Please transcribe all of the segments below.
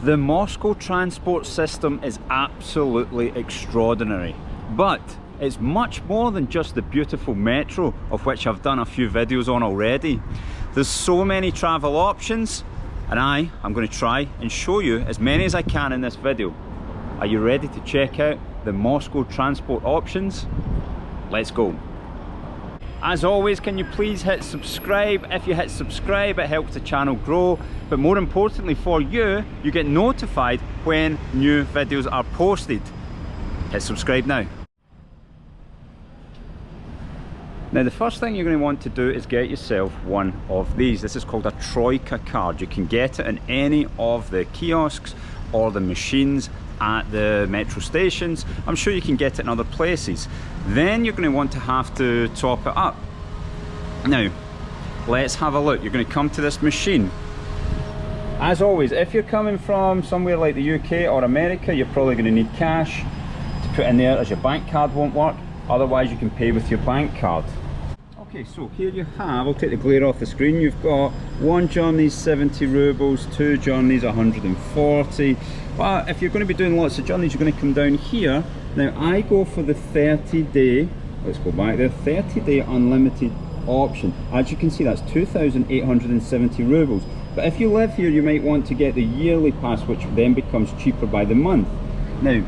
The Moscow transport system is absolutely extraordinary, but it's much more than just the beautiful metro, of which I've done a few videos on already. There's so many travel options, and I'm going to try and show you as many as I can in this video. Are you ready to check out the Moscow transport options? Let's go. As always, can you please hit subscribe? If you hit subscribe, it helps the channel grow, but more importantly for you, you get notified when new videos are posted. Hit subscribe now. Now the first thing you're going to want to do is get yourself one of these. This is called a Troika card. You can get it in any of the kiosks or the machines at the metro stations. I'm sure you can get it in other places. Then you're going to have to top it up. Now let's have a look. You're going to come to this machine. As always, if you're coming from somewhere like the UK or America, you're probably going to need cash to put in there, as your bank card won't work. Otherwise you can pay with your bank card. Okay, so here you have, I'll take the glare off the screen, you've got one journey's 70 rubles, two journeys 140. But if you're going to be doing lots of journeys, you're going to come down here. Now I go for the 30-day, let's go back there, 30-day unlimited option. As you can see, that's 2,870 rubles. But if you live here, you might want to get the yearly pass, which then becomes cheaper by the month. Now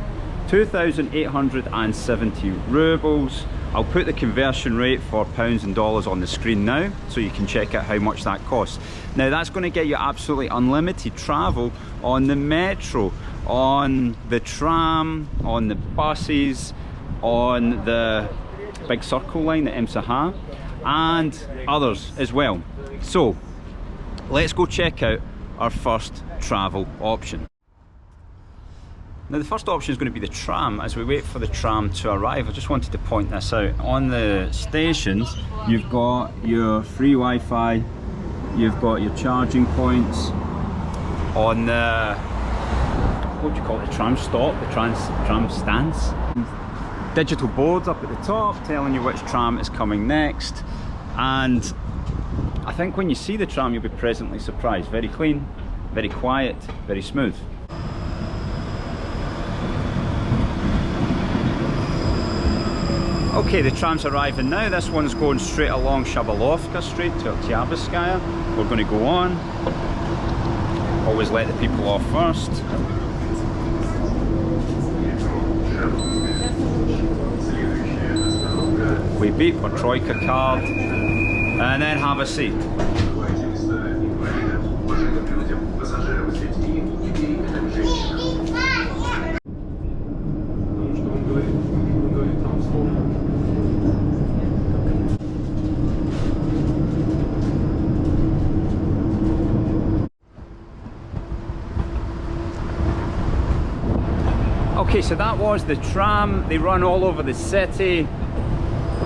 2,870 rubles. I'll put the conversion rate for pounds and dollars on the screen now, so you can check out how much that costs. Now that's going to get you absolutely unlimited travel on the metro, on the tram, on the buses, on the big circle line, the MSH, and others as well. So let's go check out our first travel option. Now the first option is going to be the tram. As we wait for the tram to arrive, I just wanted to point this out. On the stations, you've got your free Wi-Fi, you've got your charging points. On the, what do you call it, the tram stop, the tram stands. Digital boards up at the top telling you which tram is coming next. And I think when you see the tram, you'll be pleasantly surprised. Very clean, very quiet, very smooth. Okay, the tram's arriving now. This one's going straight along Shabalovka Street to Oktyabrskaya. We're going to go on. Always let the people off first. We beep our Troika card and then have a seat. Okay, so that was the tram. They run all over the city.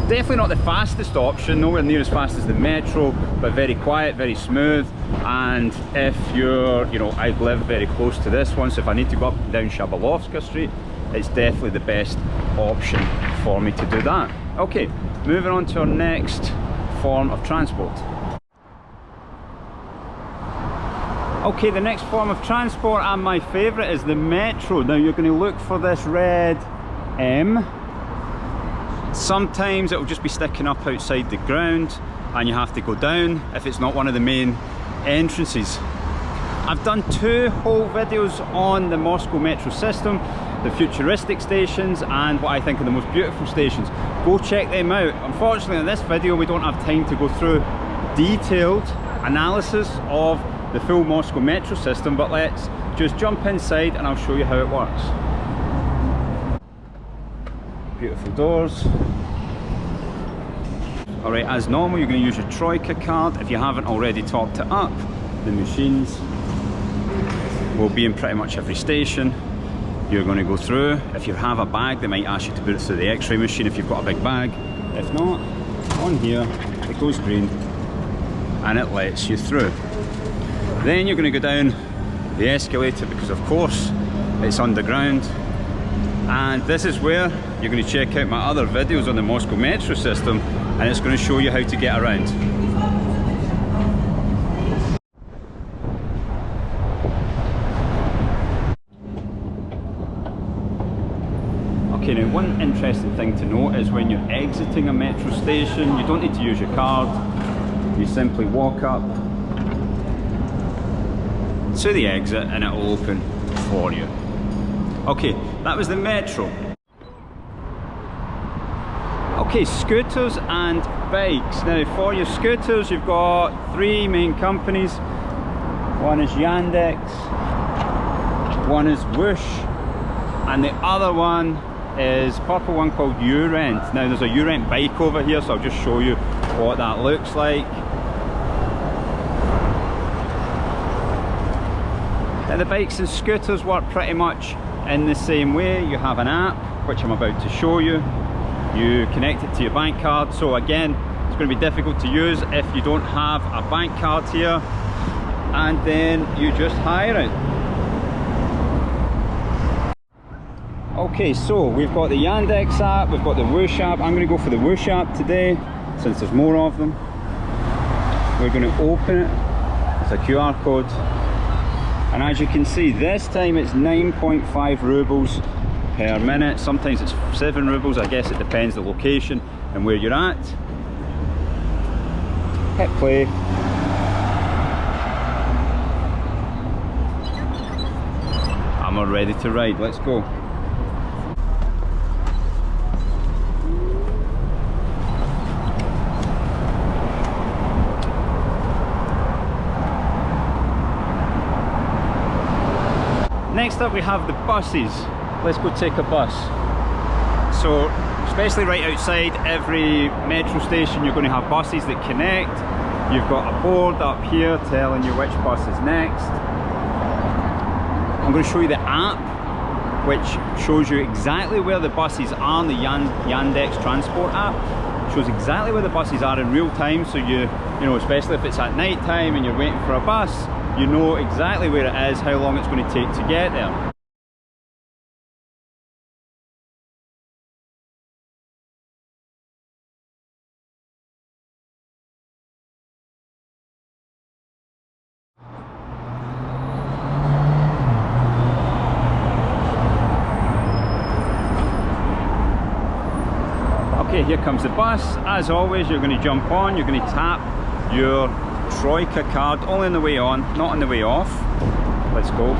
Definitely not the fastest option, nowhere near as fast as the metro, but very quiet, very smooth. And if you're, I live very close to this one, so if I need to go up and down Shabalovska Street, it's definitely the best option for me to do that. Okay, moving on to our next form of transport. Okay, the next form of transport, and my favourite, is the metro. Now you're going to look for this red M. Sometimes it will just be sticking up outside the ground and you have to go down if it's not one of the main entrances. I've done two whole videos on the Moscow metro system, the futuristic stations and what I think are the most beautiful stations. Go check them out. Unfortunately in this video we don't have time to go through detailed analysis of the full Moscow metro system, but let's just jump inside and I'll show you how it works. Beautiful doors. Alright, as normal you're going to use your Troika card. If you haven't already topped it up, the machines will be in pretty much every station. You're going to go through. If you have a bag, they might ask you to put it through the X-ray machine if you've got a big bag. If not, on here it goes green and it lets you through. Then you're going to go down the escalator because of course it's underground, and this is where you're going to check out my other videos on the Moscow metro system, and it's going to show you how to get around. Now, one interesting thing to note is when you're exiting a metro station, you don't need to use your card. You simply walk up to the exit and it will open for you. Okay, that was the metro. Okay, scooters and bikes. Now, for your scooters, you've got three main companies. One is Yandex, one is Whoosh, and the other one is purple one called U-Rent. Now, there's a U-Rent bike over here, so I'll just show you what that looks like. Now, the bikes and scooters work pretty much in the same way. You have an app, which I'm about to show you. You connect it to your bank card. So again, it's going to be difficult to use if you don't have a bank card here. And then you just hire it. Okay, so we've got the Yandex app, we've got the Whoosh app. I'm going to go for the Whoosh app today, since there's more of them. We're going to open it. It's a QR code. And as you can see, this time it's 9.5 rubles per minute. Sometimes it's 7 rubles, I guess it depends the location and where you're at. Hit play. I'm all ready to ride, let's go. Next up we have the buses. Let's go take a bus. So, especially right outside every metro station, you're going to have buses that connect. You've got a board up here telling you which bus is next. I'm going to show you the app, which shows you exactly where the buses are in the Yandex transport app. It shows exactly where the buses are in real time, so you know, especially if it's at night time and you're waiting for a bus, you know exactly where it is, how long it's going to take to get there. Okay, here comes the bus. As always, you're going to jump on, you're going to tap your Troika card, only on the way on, not on the way off. Let's go.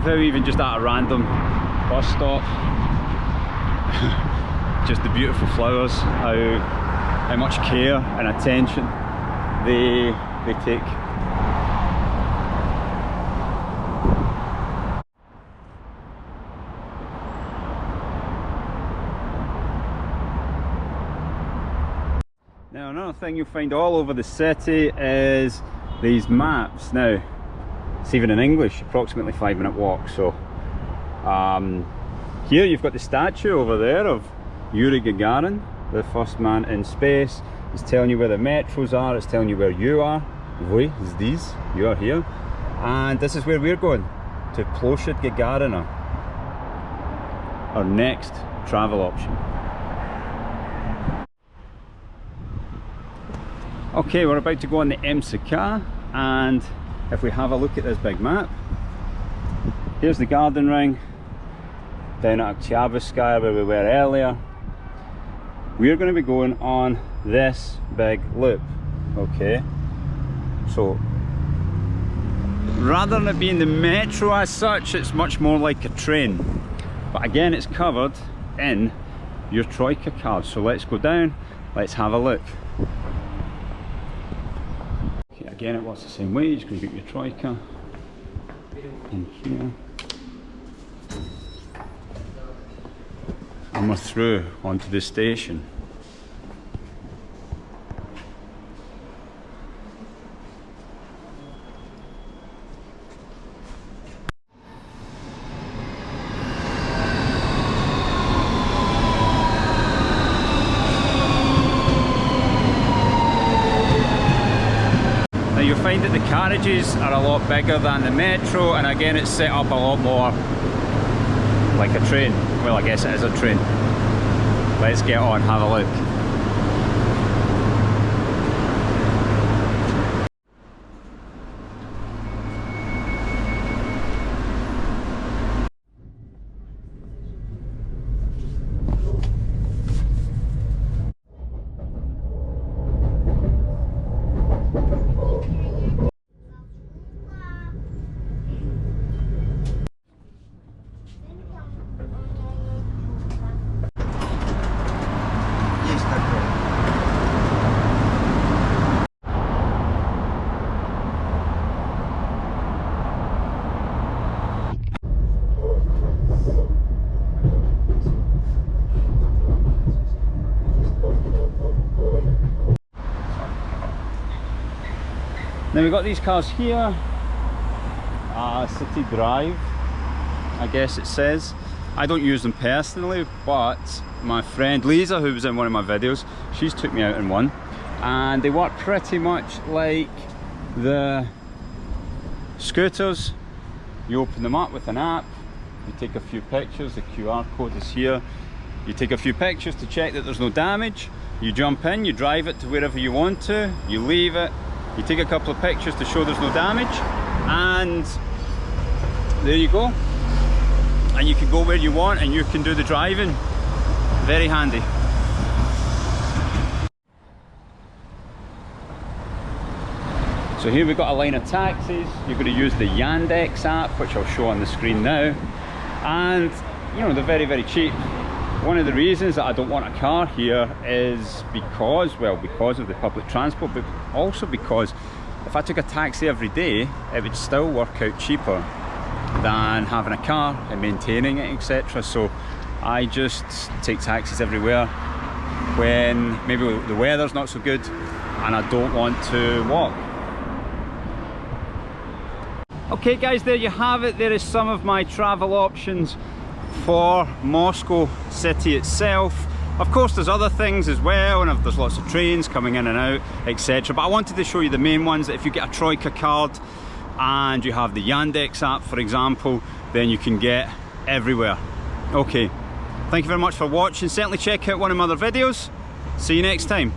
How even just at a random bus stop, just the beautiful flowers, how much care and attention they take. Now, another thing you'll find all over the city is these maps. Now, it's even in English, approximately 5-minute walk. So here you've got the statue over there of Yuri Gagarin, the first man in space. It's telling you where the metros are, it's telling you where you are. Voi здесь, you are here. And this is where we're going, to Ploshad Gagarina, our next travel option. Okay, we're about to go on the MCK, and if we have a look at this big map, here's the Garden Ring, down at Oktyabrskaya where we were earlier. We're going to be going on this big loop, okay? So, rather than it being the metro as such, it's much more like a train. But again, it's covered in your Troika card. So let's go down, let's have a look. Again, it works the same way. You're just going to get your Troika in here, and we're through onto the station. find that the carriages are a lot bigger than the metro, and again it's set up a lot more like a train. Well, I guess it is a train. Let's get on, have a look. Now we've got these cars here, City Drive, I guess it says. I don't use them personally, but my friend Lisa, who was in one of my videos, she's took me out in one, and they work pretty much like the scooters. You open them up with an app, you take a few pictures, the QR code is here, you take a few pictures to check that there's no damage, you jump in, you drive it to wherever you want to, you leave it, you take a couple of pictures to show there's no damage, and there you go. And you can go where you want and you can do the driving. Very handy. So here we've got a line of taxis. You're going to use the Yandex app, which I'll show on the screen now. And you know, they're very, very cheap. One of the reasons that I don't want a car here is because, well, because of the public transport, but also because if I took a taxi every day, it would still work out cheaper than having a car and maintaining it, etc. So I just take taxis everywhere when maybe the weather's not so good and I don't want to walk. Okay guys, there you have it. There is some of my travel options for Moscow city itself. Of course there's other things as well, and there's lots of trains coming in and out, etc. But I wanted to show you the main ones, that if you get a Troika card and you have the Yandex app, for example, then you can get everywhere. Okay, thank you very much for watching. Certainly check out one of my other videos. See you next time.